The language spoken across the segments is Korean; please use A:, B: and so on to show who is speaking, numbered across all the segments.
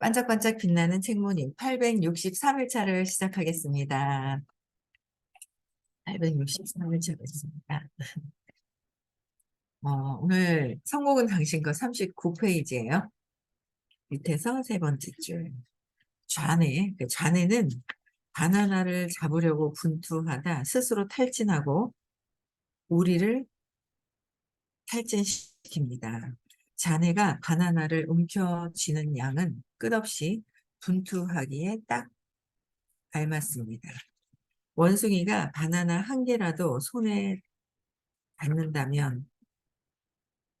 A: 반짝반짝 빛나는 책무님 863일차를 시작하겠습니다. 863일차가 있습니다. 오늘 선곡은 당신 거 39페이지예요. 밑에서 세 번째 줄. 좌뇌. 그 좌뇌는 바나나를 잡으려고 분투하다 스스로 탈진하고 우리를 탈진시킵니다. 자네가 바나나를 움켜쥐는 양은 끝없이 분투하기에 딱 알맞습니다. 원숭이가 바나나 한 개라도 손에 닿는다면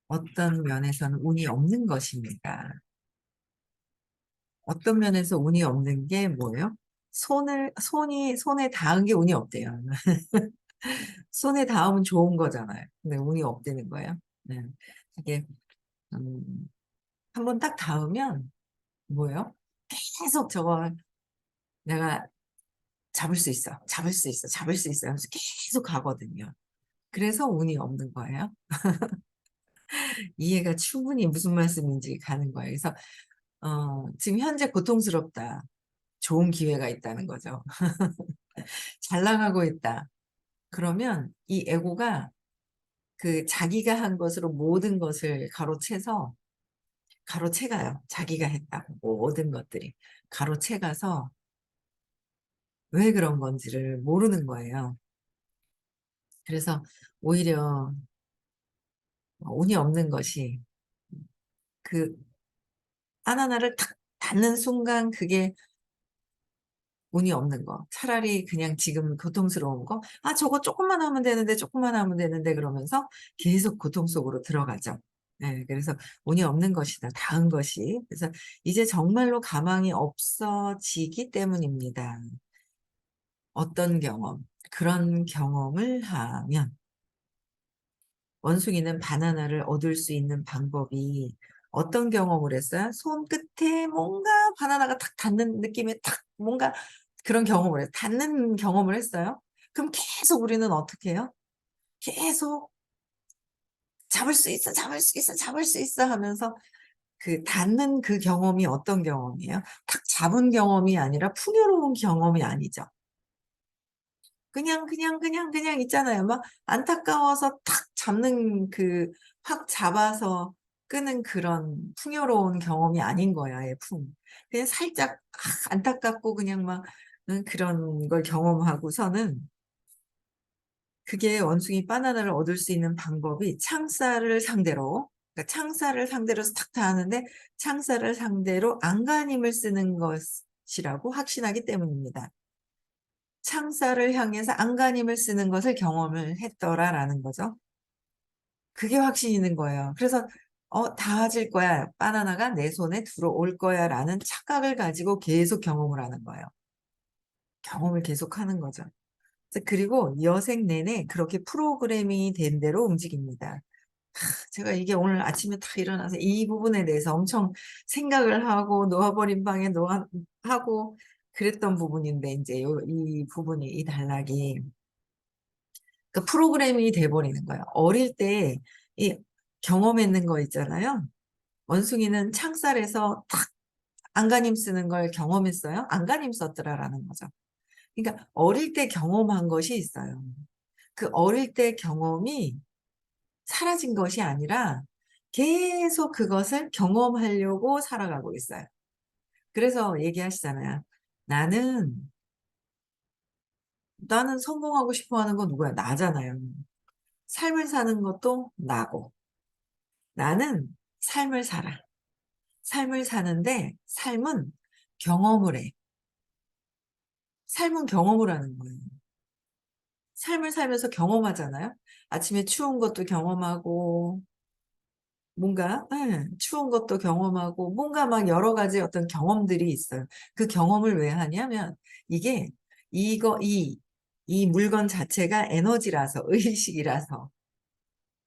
A: 어떤 면에서는 운이 없는 것입니다. 어떤 면에서 운이 없는 게 뭐예요? 손에 닿은 게 운이 없대요. 손에 닿으면 좋은 거잖아요. 근데 운이 없다는 거예요. 네. 이게, 음, 한번 딱 닿으면 뭐예요? 계속 저거 내가 잡을 수 있어. 잡을 수 있어. 잡을 수 있어. 하면서 계속 가거든요. 그래서 운이 없는 거예요. 이해가 충분히 무슨 말씀인지 가는 거예요. 그래서 지금 현재 고통스럽다. 좋은 기회가 있다는 거죠. 잘 나가고 있다. 그러면 이 에고가 그 자기가 한 것으로 모든 것을 가로채가요. 자기가 했다고 모든 것들이 가로채가서 왜 그런 건지를 모르는 거예요. 그래서 오히려 운이 없는 것이 그 바나나를 탁 닿는 순간 그게 운이 없는 거. 차라리 그냥 지금 고통스러운 거. 아, 저거 조금만 하면 되는데, 조금만 하면 되는데, 그러면서 계속 고통 속으로 들어가죠. 네, 그래서 운이 없는 것이다. 닿은 것이. 그래서 이제 정말로 가망이 없어지기 때문입니다. 어떤 경험, 그런 경험을 하면 원숭이는 바나나를 얻을 수 있는 방법이 어떤 경험을 했어요? 손끝에 뭔가 바나나가 탁 닿는 느낌에 탁 뭔가 그런 경험을 해요. 닿는 경험을 했어요. 그럼 계속 우리는 어떻게 해요? 계속 잡을 수 있어, 잡을 수 있어, 잡을 수 있어 하면서 그 닿는 그 경험이 어떤 경험이에요? 탁 잡은 경험이 아니라 풍요로운 경험이 아니죠. 그냥 있잖아요. 막 안타까워서 탁 잡는 그, 확 잡아서 끄는 그런 풍요로운 경험이 아닌 거야, 아예 그냥 살짝 안타깝고 그냥 막 그런 걸 경험하고서는 그게 원숭이 바나나를 얻을 수 있는 방법이 창살을 상대로, 그러니까 창살을 상대로 해서 탁 하는데 창살을 상대로 안간힘을 쓰는 것이라고 확신하기 때문입니다. 창살을 향해서 안간힘을 쓰는 것을 경험을 했더라라는 거죠. 그게 확신이 있는 거예요. 그래서 닿아질 거야. 바나나가 내 손에 들어올 거야 라는 착각을 가지고 계속 경험을 하는 거예요. 경험을 계속 하는 거죠. 그리고 여생 내내 그렇게 프로그래밍이 된 대로 움직입니다. 제가 이게 오늘 아침에 딱 일어나서 이 부분에 대해서 엄청 생각을 하고 놓아버린 방에 하고 그랬던 부분인데 이제 이 부분이 이 단락이 그 프로그래밍이 돼버리는 거예요. 어릴 때 이 경험했는 거 있잖아요. 원숭이는 창살에서 탁 안간힘 쓰는 걸 경험했어요. 안간힘 썼더라라는 거죠. 그러니까 어릴 때 경험한 것이 있어요. 그 어릴 때 경험이 사라진 것이 아니라 계속 그것을 경험하려고 살아가고 있어요. 그래서 얘기하시잖아요. 나는 성공하고 싶어 하는 건 누구야? 나잖아요. 삶을 사는 것도 나고. 나는 삶을 살아. 삶을 사는데 삶은 경험을 해. 삶은 경험을 하는 거예요. 삶을 살면서 경험하잖아요. 아침에 추운 것도 경험하고, 뭔가, 추운 것도 경험하고, 뭔가 막 여러 가지 어떤 경험들이 있어요. 그 경험을 왜 하냐면, 이게, 이거, 이 물건 자체가 에너지라서, 의식이라서,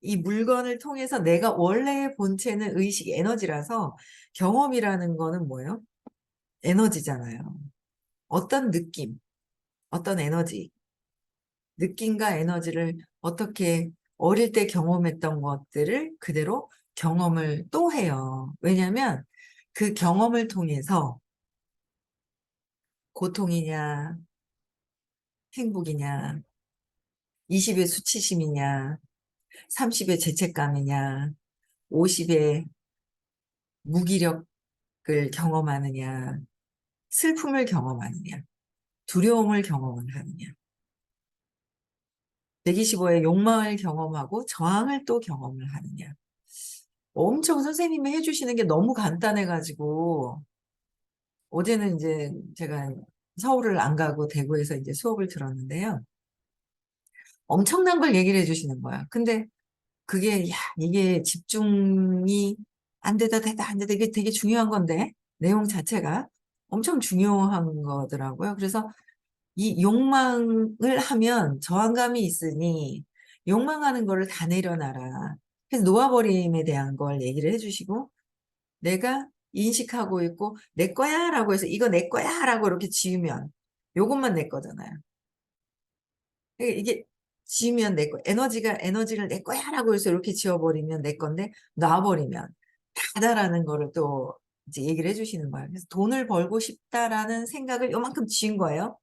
A: 이 물건을 통해서 내가 원래의 본체는 의식, 에너지라서, 경험이라는 거는 뭐예요? 에너지잖아요. 어떤 느낌, 어떤 에너지, 느낌과 에너지를 어떻게 어릴 때 경험했던 것들을 그대로 경험을 또 해요. 왜냐면 그 경험을 통해서 고통이냐, 행복이냐, 20의 수치심이냐, 30의 죄책감이냐, 50의 무기력을 경험하느냐, 슬픔을 경험하느냐, 두려움을 경험하느냐, 125의 욕망을 경험하고 저항을 또 경험을 하느냐. 엄청 선생님이 해주시는 게 너무 간단해가지고, 어제는 이제 제가 서울을 안 가고 대구에서 이제 수업을 들었는데요. 엄청난 걸 얘기를 해주시는 거야. 근데 그게, 야, 이게 집중이 안 되다, 되다, 안 되다. 이게 되게 중요한 건데, 내용 자체가 엄청 중요한 거더라고요. 그래서 이 욕망을 하면 저항감이 있으니 욕망하는 거를 다 내려놔라. 그래서 놓아버림에 대한 걸 얘기를 해주시고, 내가 인식하고 있고 내 거야 라고 해서 이거 내 거야 라고 이렇게 지으면 요것만 내 거잖아요. 이게 지으면 내 거, 에너지를 내 거야 라고 해서 이렇게 지어버리면 내 건데, 놔버리면 다다라는 거를 또 이제 얘기를 해주시는 거예요. 그래서 돈을 벌고 싶다라는 생각을 요만큼 지은 거예요.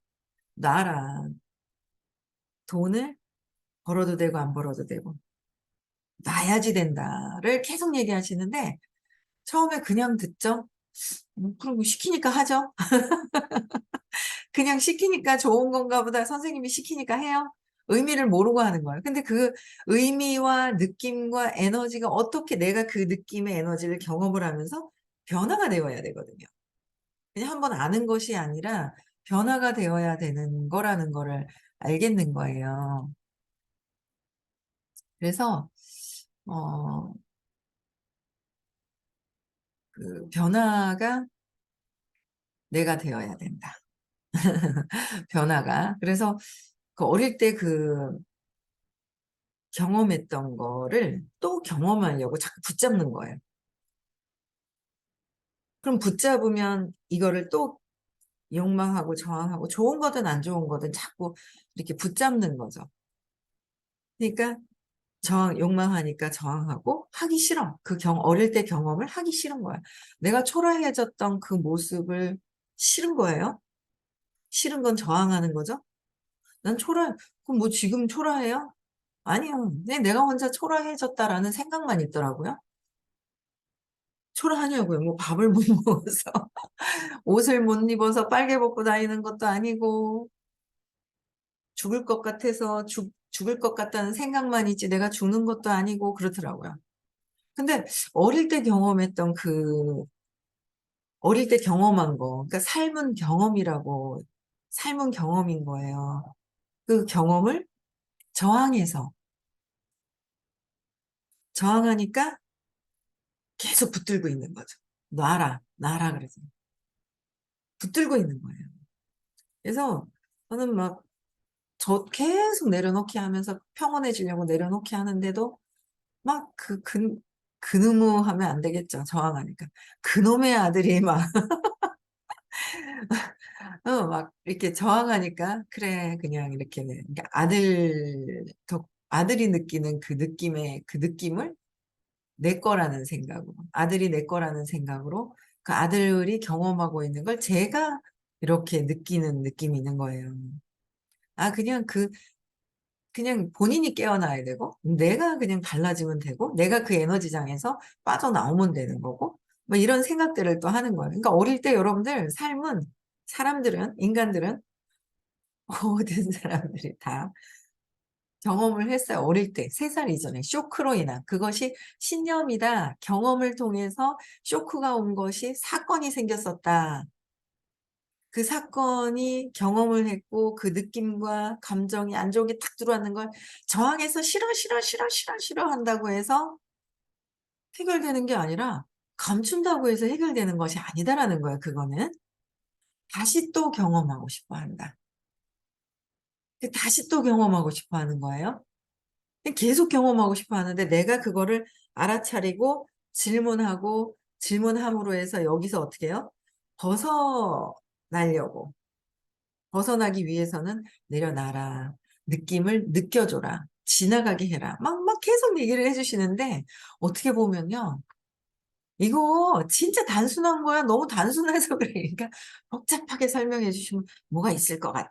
A: 놔라. 돈을 벌어도 되고 안 벌어도 되고 놔야지 된다를 계속 얘기하시는데, 처음에 그냥 듣죠. 그럼 시키니까 하죠. 그냥 시키니까 좋은 건가 보다, 선생님이 시키니까 해요. 의미를 모르고 하는 거예요. 근데 그 의미와 느낌과 에너지가 어떻게, 내가 그 느낌의 에너지를 경험을 하면서 변화가 되어야 되거든요. 그냥 한번 아는 것이 아니라 변화가 되어야 되는 거라는 거를 알겠는 거예요. 그래서 어, 그 변화가 내가 되어야 된다. 변화가. 그래서 그 어릴 때 그 경험했던 거를 또 경험하려고 자꾸 붙잡는 거예요. 그럼 붙잡으면 이거를 또 욕망하고 저항하고, 좋은 거든 안 좋은 거든 자꾸 이렇게 붙잡는 거죠. 그러니까 욕망하니까 저항하고 하기 싫어. 어릴 때 경험을 하기 싫은 거야. 내가 초라해졌던 그 모습을 싫은 거예요. 싫은 건 저항하는 거죠. 그럼 뭐 지금 초라해요? 아니요. 그냥 내가 혼자 초라해졌다라는 생각만 있더라고요. 초라하냐고요. 뭐 밥을 못 먹어서, 옷을 못 입어서 빨개 벗고 다니는 것도 아니고, 죽을 것 같아서 죽을 것 같다는 생각만 있지 내가 죽는 것도 아니고 그렇더라고요. 근데 어릴 때 경험했던 어릴 때 경험한 거, 그러니까 삶은 경험인 거예요. 그 경험을 저항해서, 저항하니까 계속 붙들고 있는 거죠. 놔라 그래서 붙들고 있는 거예요. 그래서 저는 막 계속 내려놓기 하면서 평온해지려고 내려놓기 하는데도 막 그놈의 하면 안 되겠죠. 저항하니까. 그놈의 아들이 막, 막 이렇게 저항하니까, 그래, 그냥 이렇게, 그러니까 아들이 느끼는 그 느낌을 내 거라는 생각으로, 아들이 내 거라는 생각으로, 그 아들이 경험하고 있는 걸 제가 이렇게 느끼는 느낌이 있는 거예요. 아, 그냥 본인이 깨어나야 되고, 내가 그냥 달라지면 되고, 내가 그 에너지장에서 빠져나오면 되는 거고, 뭐 이런 생각들을 또 하는 거예요. 그러니까 어릴 때 여러분들 인간들은, 모든 사람들이 다 경험을 했어요. 어릴 때, 3살 이전에 쇼크로 인한. 그것이 신념이다. 경험을 통해서 쇼크가 온 것이 사건이 생겼었다. 그 사건이 경험을 했고 그 느낌과 감정이 안 좋은 게 탁 들어왔는 걸 저항해서 싫어 싫어 싫어 싫어 싫어 한다고 해서 해결되는 게 아니라, 감춘다고 해서 해결되는 것이 아니다라는 거예요. 그거는 다시 또 경험하고 싶어 한다. 다시 또 경험하고 싶어 하는 거예요. 계속 경험하고 싶어 하는데, 내가 그거를 알아차리고 질문함으로 해서 여기서 어떻게 해요? 벗어나려고 벗어나기 위해서는 내려놔라. 느낌을 느껴줘라. 지나가게 해라. 막 계속 얘기를 해주시는데, 어떻게 보면요. 이거 진짜 단순한 거야. 너무 단순해서 그래. 그러니까 복잡하게 설명해 주시면 뭐가 있을 것 같아.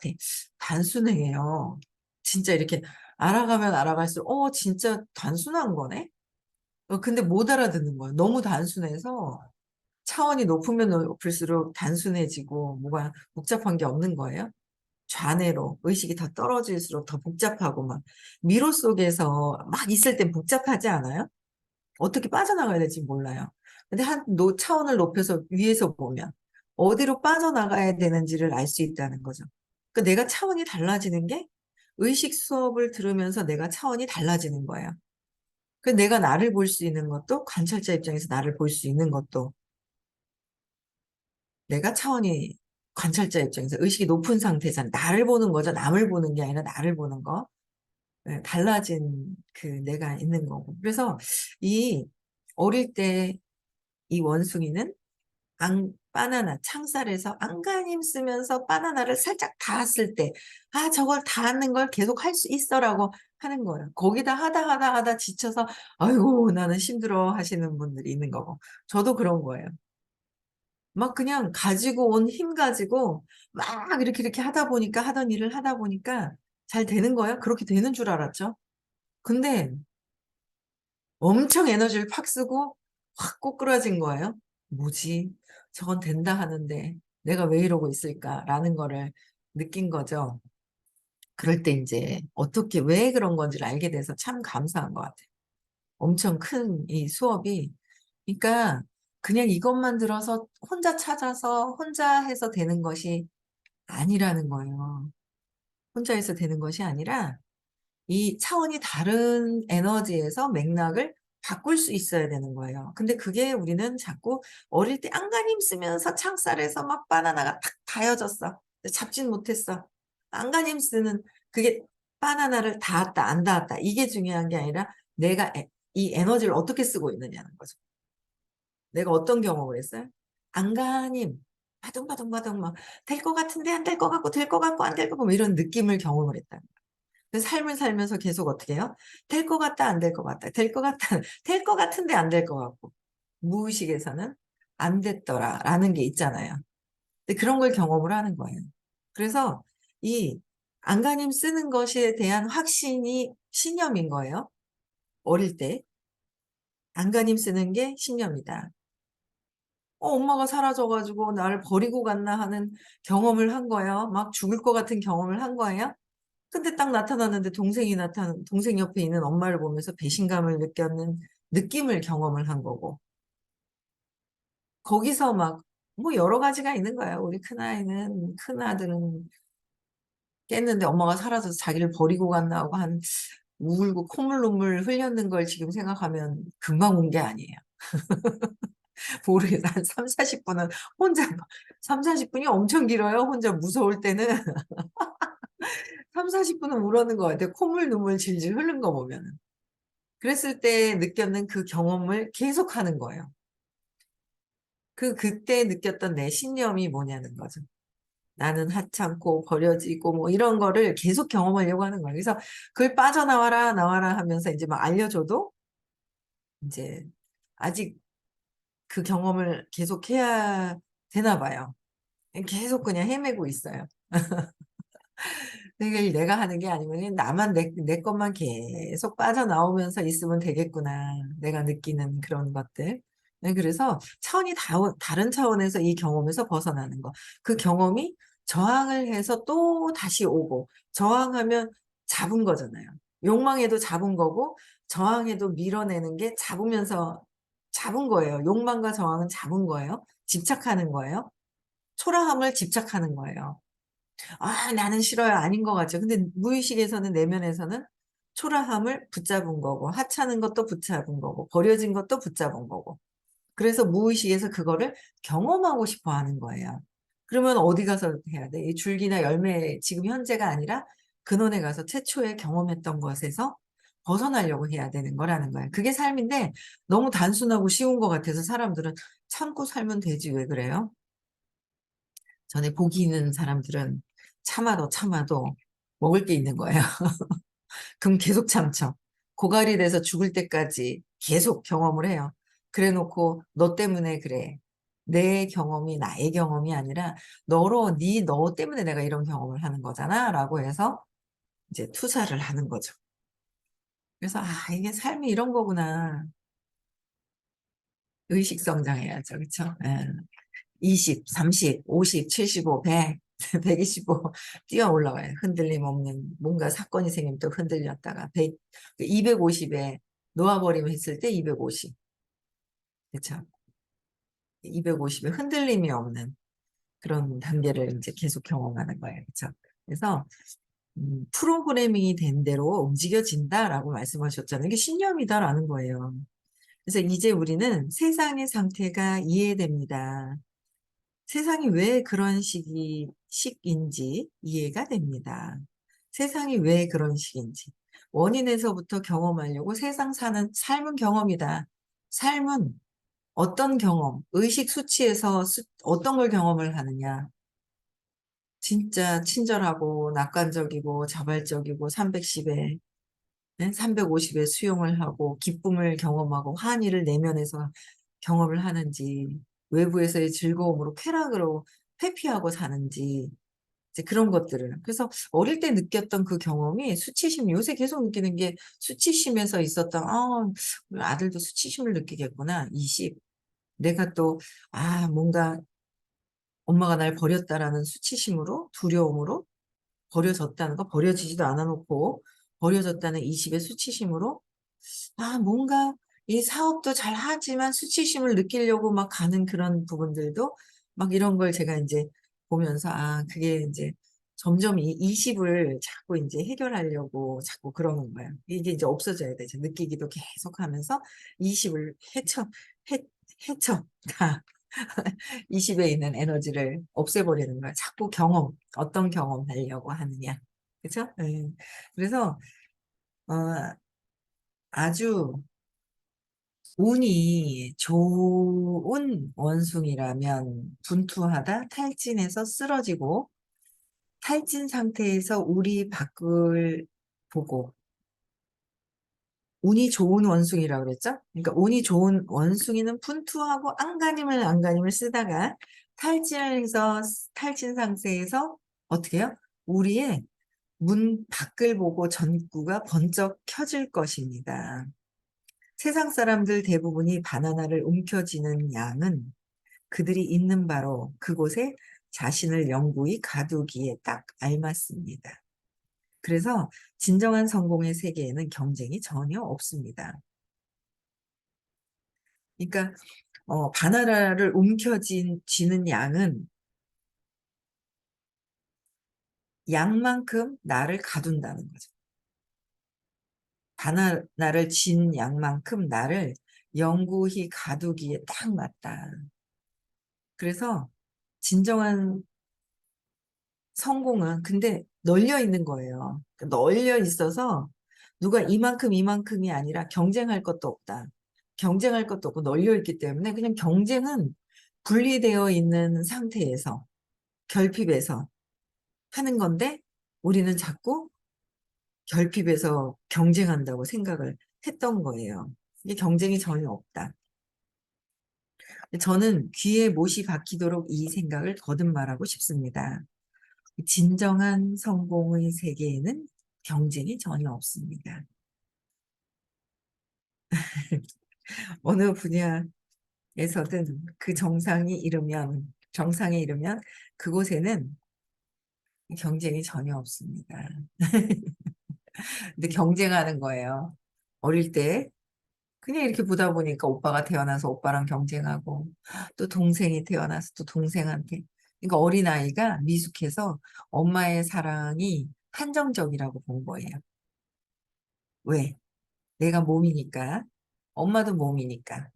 A: 단순해요. 진짜 이렇게 알아가면 알아갈수록, 진짜 단순한 거네? 근데 못 알아듣는 거야. 너무 단순해서 차원이 높으면 높을수록 단순해지고 뭐가 복잡한 게 없는 거예요. 좌뇌로 의식이 더 떨어질수록 더 복잡하고 막 미로 속에서 막 있을 땐 복잡하지 않아요? 어떻게 빠져나가야 될지 몰라요. 근데 차원을 높여서 위에서 보면 어디로 빠져나가야 되는지를 알 수 있다는 거죠. 그 내가 차원이 달라지는 게 의식 수업을 들으면서 내가 차원이 달라지는 거예요. 그 내가 나를 볼 수 있는 것도 관찰자 입장에서 나를 볼 수 있는 것도 내가 차원이 관찰자 입장에서 의식이 높은 상태잖아. 나를 보는 거죠. 남을 보는 게 아니라 나를 보는 거. 네, 달라진 그 내가 있는 거고. 그래서 이 어릴 때 이 원숭이는 바나나 창살에서 안간힘 쓰면서 바나나를 살짝 닿았을 때, 저걸 닿는 걸 계속 할 수 있어라고 하는 거예요. 거기다 하다 지쳐서, 아이고, 나는 힘들어 하시는 분들이 있는 거고. 저도 그런 거예요. 막 그냥 가지고 온 힘 가지고 막 이렇게 하던 일을 하다 보니까 잘 되는 거예요. 그렇게 되는 줄 알았죠. 근데 엄청 에너지를 팍 쓰고 확 꼬꾸라진 거예요. 뭐지? 저건 된다 하는데 내가 왜 이러고 있을까라는 거를 느낀 거죠. 그럴 때 이제 어떻게 왜 그런 건지를 알게 돼서 참 감사한 것 같아요. 엄청 큰 이 수업이. 그러니까 그냥 이것만 들어서 혼자 찾아서 혼자 해서 되는 것이 아니라는 거예요. 혼자 해서 되는 것이 아니라 이 차원이 다른 에너지에서 맥락을 바꿀 수 있어야 되는 거예요. 근데 그게 우리는 자꾸 어릴 때 안간힘 쓰면서 창살에서 막 바나나가 탁 다여졌어. 잡진 못했어. 안간힘 쓰는 그게 바나나를 닿았다 안 닿았다 이게 중요한 게 아니라 내가 이 에너지를 어떻게 쓰고 있느냐는 거죠. 내가 어떤 경험을 했어요? 안간힘 바둥바둥바둥 막 될 것 같은데 안 될 것 같고 될 것 같고 안 될 것 같고 뭐 이런 느낌을 경험을 했다. 그 삶을 살면서 계속 어떻게 해요? 될 것 같다, 안 될 것 같다. 될 것 같다, 될 것 같은데 안 될 것 같고. 무의식에서는 안 됐더라라는 게 있잖아요. 근데 그런 걸 경험을 하는 거예요. 그래서 이 안간힘 쓰는 것에 대한 확신이 신념인 거예요. 어릴 때 안간힘 쓰는 게 신념이다. 엄마가 사라져가지고 나를 버리고 갔나 하는 경험을 한 거예요. 막 죽을 것 같은 경험을 한 거예요. 근데 딱 나타났는데 동생 옆에 있는 엄마를 보면서 배신감을 느꼈는 느낌을 경험을 한 거고. 거기서 막, 뭐 여러 가지가 있는 거야. 우리 큰아들은 깼는데 엄마가 사라져서 자기를 버리고 갔나 하고 울고 콧물 눈물 흘렸는 걸 지금 생각하면 금방 온 게 아니에요. 모르겠어. 한 3, 40분은 혼자, 3, 40분이 엄청 길어요. 혼자 무서울 때는 3, 40분은 울었는 것 같아요. 콧물 눈물 질질 흐른 거 보면은. 그랬을 때 느꼈는 그 경험을 계속하는 거예요. 그때 느꼈던 내 신념이 뭐냐는 거죠. 나는 하찮고 버려지고 뭐 이런 거를 계속 경험하려고 하는 거예요. 그래서 그걸 빠져나와라 나와라 하면서 이제 막 알려줘도 이제 아직 그 경험을 계속 해야 되나 봐요. 계속 그냥 헤매고 있어요. 그게 내가 하는 게 아니면 나만 내 것만 계속 빠져나오면서 있으면 되겠구나. 내가 느끼는 그런 것들. 네, 그래서 차원이 다른 차원에서 이 경험에서 벗어나는 거. 그 경험이 저항을 해서 또 다시 오고, 저항하면 잡은 거잖아요. 욕망에도 잡은 거고, 저항에도 밀어내는 게 잡으면서 잡은 거예요. 욕망과 저항은 잡은 거예요. 집착하는 거예요. 초라함을 집착하는 거예요. 나는 싫어요. 아닌 것 같죠. 근데 무의식에서는, 내면에서는 초라함을 붙잡은 거고, 하찮은 것도 붙잡은 거고, 버려진 것도 붙잡은 거고. 그래서 무의식에서 그거를 경험하고 싶어 하는 거예요. 그러면 어디 가서 해야 돼? 이 줄기나 열매, 지금 현재가 아니라 근원에 가서 최초에 경험했던 것에서 벗어나려고 해야 되는 거라는 거예요. 그게 삶인데 너무 단순하고 쉬운 것 같아서 사람들은 참고 살면 되지 왜 그래요? 전에 복이 있는 사람들은 참아도 먹을 게 있는 거예요. 그럼 계속 참죠. 고갈이 돼서 죽을 때까지 계속 경험을 해요. 그래 놓고 너 때문에 그래. 내 경험이 나의 경험이 아니라 너로 너 때문에 내가 이런 경험을 하는 거잖아. 라고 해서 이제 투사를 하는 거죠. 그래서 이게 삶이 이런 거구나. 의식 성장해야죠. 그쵸? 예. 20, 30, 50, 75, 100, 125 뛰어 올라가요. 흔들림 없는 뭔가 사건이 생기면 또 흔들렸다가 100, 250에 놓아버리면 했을 때 250. 그쵸? 250에 흔들림이 없는 그런 단계를 이제 계속 경험하는 거예요. 그쵸? 그래서 프로그래밍이 된 대로 움직여진다라고 말씀하셨잖아요. 이게 신념이다라는 거예요. 그래서 이제 우리는 세상의 상태가 이해됩니다. 세상이 왜 그런 식인지 이해가 됩니다. 세상이 왜 그런 식인지. 원인에서부터 경험하려고 세상 사는 삶은 경험이다. 삶은 어떤 경험, 의식 수치에서 어떤 걸 경험을 하느냐. 진짜 친절하고 낙관적이고 자발적이고 310에 350에 수용을 하고 기쁨을 경험하고 환희를 내면에서 경험을 하는지 외부에서의 즐거움으로 쾌락으로 회피하고 사는지 이제 그런 것들을 그래서 어릴 때 느꼈던 그 경험이 수치심 요새 계속 느끼는 게 수치심에서 있었던 우리 아들도 수치심을 느끼겠구나 20 내가 또 뭔가 엄마가 날 버렸다라는 수치심으로 두려움으로 버려졌다는 거 버려지지도 않아 놓고 버려졌다는 20의 수치심으로 뭔가 이 사업도 잘 하지만 수치심을 느끼려고 막 가는 그런 부분들도 막 이런 걸 제가 이제 보면서 그게 이제 점점 이 20을 자꾸 이제 해결하려고 자꾸 그러는 거예요. 이게 이제 없어져야 되죠. 느끼기도 계속 하면서 20을 헤쳐 다 20에 있는 에너지를 없애버리는 거야. 자꾸 어떤 경험 하려고 하느냐. 그쵸? 예. 그래서, 어, 아주 운이 좋은 원숭이라면 분투하다 탈진해서 쓰러지고 탈진 상태에서 우리 밖을 보고 운이 좋은 원숭이라고 그랬죠? 그러니까 운이 좋은 원숭이는 분투하고 안간힘을 쓰다가 탈진을 해서 탈진 상태에서 어떻게 해요? 우리의 문 밖을 보고 전구가 번쩍 켜질 것입니다. 세상 사람들 대부분이 바나나를 움켜쥐는 양은 그들이 있는 바로 그곳에 자신을 영구히 가두기에 딱 알맞습니다. 그래서 진정한 성공의 세계에는 경쟁이 전혀 없습니다. 그러니까 바나나를 쥐는 양은 양만큼 나를 가둔다는 거죠. 바나나를 진 양만큼 나를 영구히 가두기에 딱 맞다. 그래서 진정한 성공은 근데 널려 있는 거예요. 널려 있어서 누가 이만큼이 아니라 경쟁할 것도 없다. 경쟁할 것도 없고 널려 있기 때문에 그냥 경쟁은 분리되어 있는 상태에서 결핍해서 하는 건데 우리는 자꾸 결핍해서 경쟁한다고 생각을 했던 거예요. 이게 경쟁이 전혀 없다. 저는 귀에 못이 박히도록 이 생각을 거듭말하고 싶습니다. 진정한 성공의 세계에는 경쟁이 전혀 없습니다. 어느 분야에서든 그 정상에 이르면 그곳에는 경쟁이 전혀 없습니다. 근데 경쟁하는 거예요. 어릴 때 그냥 이렇게 보다 보니까 오빠가 태어나서 오빠랑 경쟁하고 또 동생이 태어나서 또 동생한테 그러니까 어린아이가 미숙해서 엄마의 사랑이 한정적이라고 본 거예요. 왜? 내가 몸이니까 엄마도 몸이니까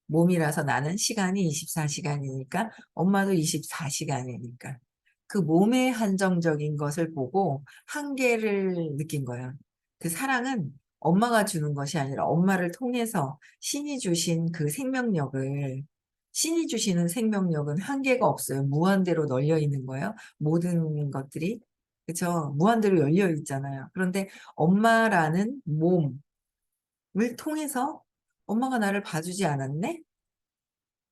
A: 몸이라서 나는 시간이 24시간이니까 엄마도 24시간이니까 그 몸의 한정적인 것을 보고 한계를 느낀 거야. 그 사랑은 엄마가 주는 것이 아니라 엄마를 통해서 신이 주시는 생명력은 한계가 없어요. 무한대로 널려 있는 거예요. 모든 것들이 그쵸? 무한대로 열려 있잖아요. 그런데 엄마라는 몸을 통해서 엄마가 나를 봐주지 않았네?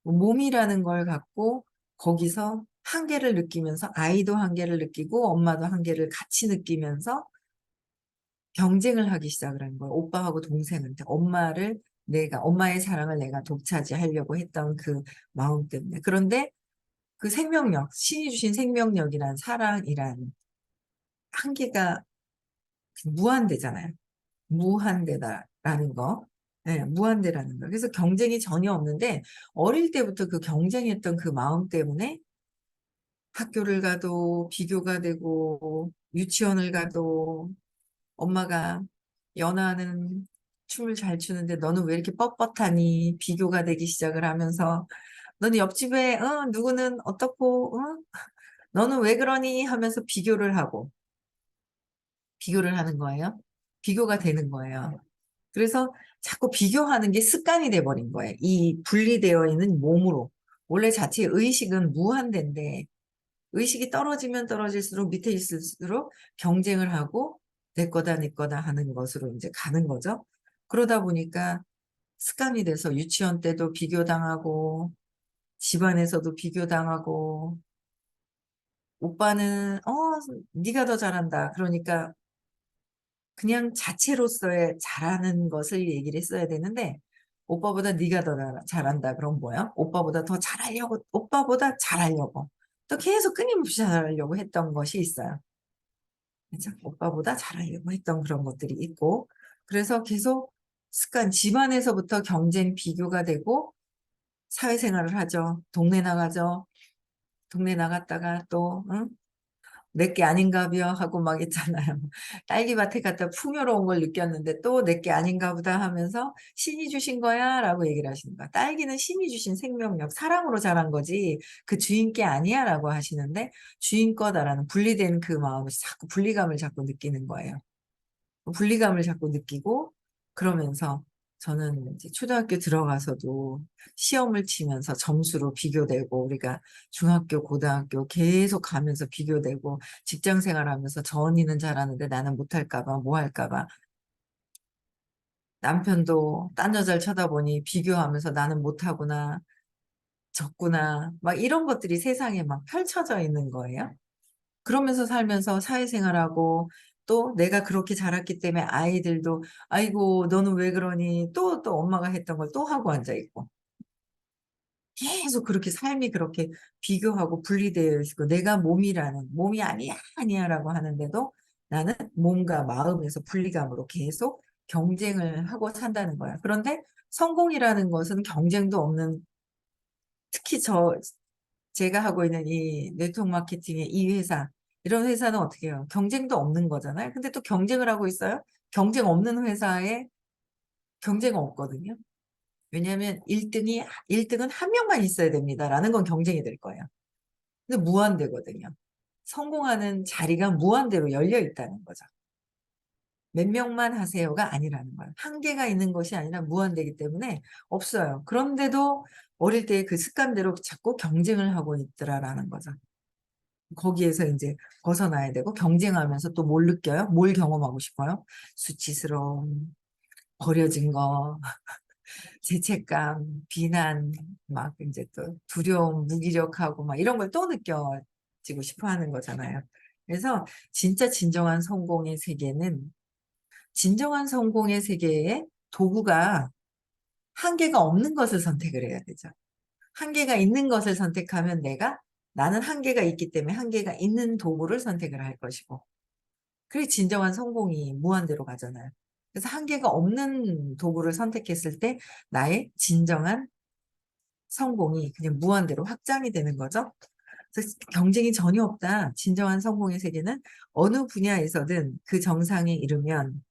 A: 몸이라는 걸 갖고 거기서 한계를 느끼면서 아이도 한계를 느끼고 엄마도 한계를 같이 느끼면서 경쟁을 하기 시작을 한 거예요. 오빠하고 동생한테 엄마의 사랑을 내가 독차지하려고 했던 그 마음 때문에. 그런데 그 생명력, 신이 주신 생명력이란 사랑이란 한계가 무한대잖아요. 무한대다라는 거. 네, 무한대라는 거. 그래서 경쟁이 전혀 없는데 어릴 때부터 그 경쟁했던 그 마음 때문에 학교를 가도 비교가 되고 유치원을 가도 엄마가 연아는 춤을 잘 추는데 너는 왜 이렇게 뻣뻣하니 비교가 되기 시작을 하면서 너는 옆집에 누구는 어떻고 너는 왜 그러니 하면서 비교를 하는 거예요. 비교가 되는 거예요. 그래서 자꾸 비교하는 게 습관이 돼버린 거예요. 이 분리되어 있는 몸으로. 원래 자체 의식은 무한대인데 의식이 떨어지면 떨어질수록 밑에 있을수록 경쟁을 하고 내 거다 하는 것으로 이제 가는 거죠. 그러다 보니까 습관이 돼서 유치원 때도 비교당하고 집안에서도 비교당하고 오빠는 네가 더 잘한다. 그러니까 그냥 자체로서의 잘하는 것을 얘기를 했어야 되는데 오빠보다 네가 더 잘한다. 그럼 뭐야? 오빠보다 더 잘하려고 오빠보다 잘하려고 또 계속 끊임없이 잘하려고 했던 것이 있어요. 그죠? 오빠보다 잘하려고 했던 그런 것들이 있고 그래서 계속 집안에서부터 경쟁 비교가 되고 사회생활을 하죠. 동네 나가죠. 동네 나갔다가 또 응? 내게 아닌가벼 하고 막 있잖아요. 딸기밭에 갔다 풍요로운 걸 느꼈는데 또 내게 아닌가 보다 하면서 신이 주신 거야 라고 얘기를 하시는 거야. 딸기는 신이 주신 생명력, 사랑으로 자란 거지 그 주인 게 아니야 라고 하시는데 주인 거다라는 분리된 그 마음을 자꾸 분리감을 자꾸 느끼는 거예요. 분리감을 자꾸 느끼고 그러면서 저는 이제 초등학교 들어가서도 시험을 치면서 점수로 비교되고 우리가 중학교, 고등학교 계속 가면서 비교되고 직장 생활하면서 저 언니는 잘하는데 나는 못할까 봐, 뭐 할까 봐 남편도 딴 여자를 쳐다보니 비교하면서 나는 못하구나, 적구나 막 이런 것들이 세상에 막 펼쳐져 있는 거예요. 그러면서 살면서 사회생활하고 또 내가 그렇게 자랐기 때문에 아이들도 아이고 너는 왜 그러니 또 엄마가 했던 걸 또 하고 앉아 있고 계속 그렇게 삶이 그렇게 비교하고 분리되어 있고 내가 몸이 아니야 아니야라고 하는데도 나는 몸과 마음에서 분리감으로 계속 경쟁을 하고 산다는 거야. 그런데 성공이라는 것은 경쟁도 없는 특히 제가 하고 있는 이 네트워크 마케팅의 이 회사, 이런 회사는 어떻게 해요? 경쟁도 없는 거잖아요. 근데 또 경쟁을 하고 있어요? 경쟁 없는 회사에 경쟁 없거든요. 왜냐하면 1등은 한 명만 있어야 됩니다라는 건 경쟁이 될 거예요. 근데 무한대거든요. 성공하는 자리가 무한대로 열려 있다는 거죠. 몇 명만 하세요가 아니라는 거예요. 한계가 있는 것이 아니라 무한대이기 때문에 없어요. 그런데도 어릴 때 그 습관대로 자꾸 경쟁을 하고 있더라라는 거죠. 거기에서 이제 벗어나야 되고 경쟁하면서 또 뭘 느껴요? 뭘 경험하고 싶어요? 수치스러움, 버려진 거, 죄책감, 비난, 막 이제 또 두려움, 무기력하고 막 이런 걸 또 느껴지고 싶어 하는 거잖아요. 그래서 진정한 성공의 세계에 도구가 한계가 없는 것을 선택을 해야 되죠. 한계가 있는 것을 선택하면 나는 한계가 있기 때문에 한계가 있는 도구를 선택을 할 것이고 그게 진정한 성공이 무한대로 가잖아요. 그래서 한계가 없는 도구를 선택했을 때 나의 진정한 성공이 그냥 무한대로 확장이 되는 거죠. 그래서 경쟁이 전혀 없다. 진정한 성공의 세계는 어느 분야에서든 그 정상에 이르면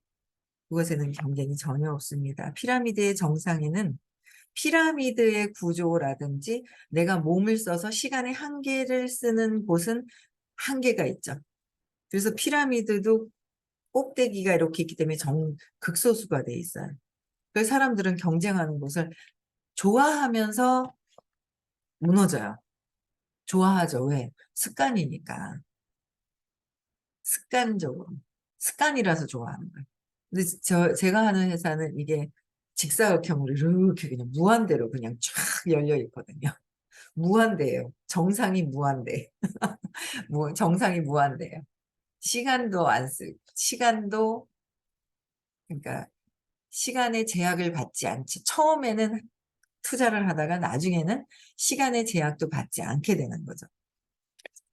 A: 그것에는 경쟁이 전혀 없습니다. 피라미드의 정상에는 피라미드의 구조라든지 내가 몸을 써서 시간의 한계를 쓰는 곳은 한계가 있죠. 그래서 피라미드도 꼭대기가 이렇게 있기 때문에 극소수가 돼 있어요. 그래서 사람들은 경쟁하는 곳을 좋아하면서 무너져요. 좋아하죠. 왜? 습관이니까. 습관적으로. 습관이라서 좋아하는 거예요. 근데 제가 하는 회사는 이게 직사각형으로 이렇게 그냥 무한대로 그냥 쫙 열려 있거든요. 무한대예요. 정상이 무한대. 정상이 무한대예요. 시간도 안 쓰고, 시간도, 그러니까 시간의 제약을 받지 않지. 처음에는 투자를 하다가 나중에는 시간의 제약도 받지 않게 되는 거죠.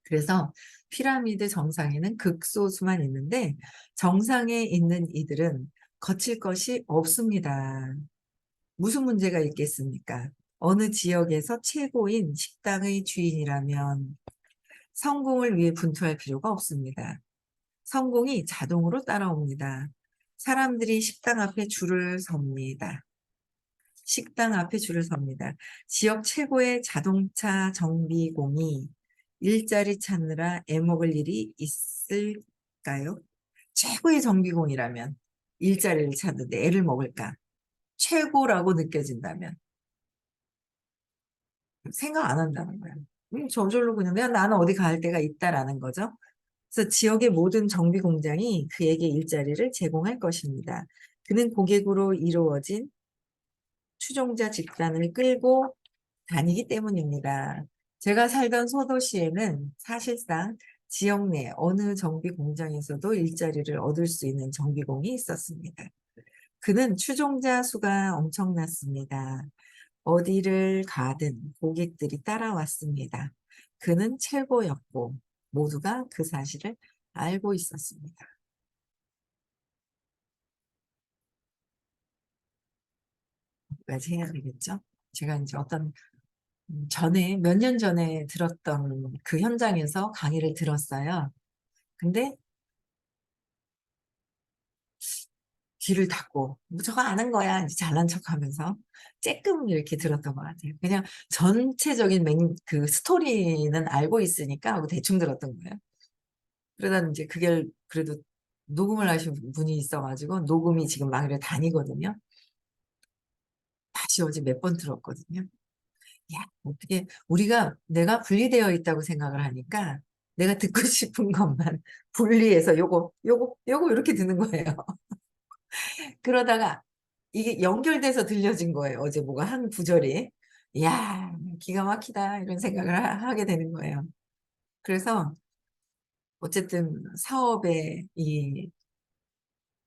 A: 그래서 피라미드 정상에는 극소수만 있는데 정상에 있는 이들은 거칠 것이 없습니다. 무슨 문제가 있겠습니까? 어느 지역에서 최고인 식당의 주인이라면 성공을 위해 분투할 필요가 없습니다. 성공이 자동으로 따라옵니다. 사람들이 식당 앞에 줄을 섭니다. 식당 앞에 줄을 섭니다. 지역 최고의 자동차 정비공이 일자리 찾느라 애먹을 일이 있을까요? 최고의 정비공이라면 일자리를 찾는데 애를 먹을까? 최고라고 느껴진다면 생각 안 한다는 거예요. 저절로 그냥 나는 어디 갈 데가 있다라는 거죠. 그래서 지역의 모든 정비 공장이 그에게 일자리를 제공할 것입니다. 그는 고객으로 이루어진 추종자 집단을 끌고 다니기 때문입니다. 제가 살던 소도시에는 사실상 지역 내 어느 정비 공장에서도 일자리를 얻을 수 있는 정비공이 있었습니다. 그는 추종자 수가 엄청났습니다. 어디를 가든 고객들이 따라왔습니다. 그는 최고였고 모두가 그 사실을 알고 있었습니다. 까지 해야 되겠죠? 제가 이제 전에 몇 년 전에 들었던 그 현장에서 강의를 들었어요. 근데 귀를 닫고 뭐 저거 아는 거야 이제 잘난 척하면서 쬐끔 이렇게 들었던 것 같아요. 그냥 전체적인 그 스토리는 알고 있으니까 하고 대충 들었던 거예요. 그러다 이제 그게 그래도 녹음을 하신 분이 있어가지고 녹음이 지금 막 이래 다니거든요. 다시 어제 몇 번 들었거든요. 야, 어떻게 내가 분리되어 있다고 생각을 하니까 내가 듣고 싶은 것만 분리해서 요거 이렇게 듣는 거예요. 그러다가 이게 연결돼서 들려진 거예요. 어제 뭐가 한 구절이. 이야, 기가 막히다 이런 생각을 하게 되는 거예요. 그래서 어쨌든 사업에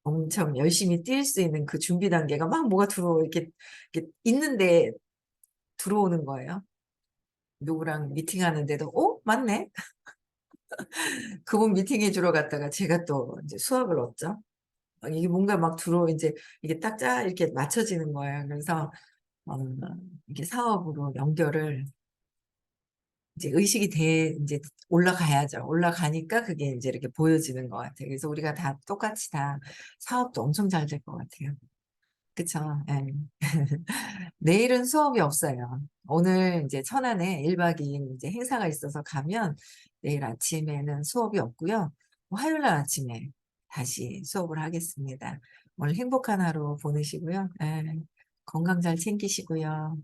A: 엄청 열심히 뛸 수 있는 그 준비 단계가 막 뭐가 이렇게 있는데 들어오는 거예요. 누구랑 미팅하는데도, 맞네? 그분 미팅해 주러 갔다가 제가 또 이제 수업을 얻죠. 이게 뭔가 막 이제 이게 이렇게 맞춰지는 거예요. 그래서, 어, 이게 사업으로 연결을 이제 이제 올라가야죠. 올라가니까 그게 이제 이렇게 보여지는 것 같아요. 그래서 우리가 다 똑같이 다 사업도 엄청 잘 될 것 같아요. 그쵸? 예. 내일은 수업이 없어요. 오늘 이제 천안에 1박 2일 이제 행사가 있어서 가면 내일 아침에는 수업이 없고요. 화요일 날 아침에 다시 수업을 하겠습니다. 오늘 행복한 하루 보내시고요. 예. 건강 잘 챙기시고요.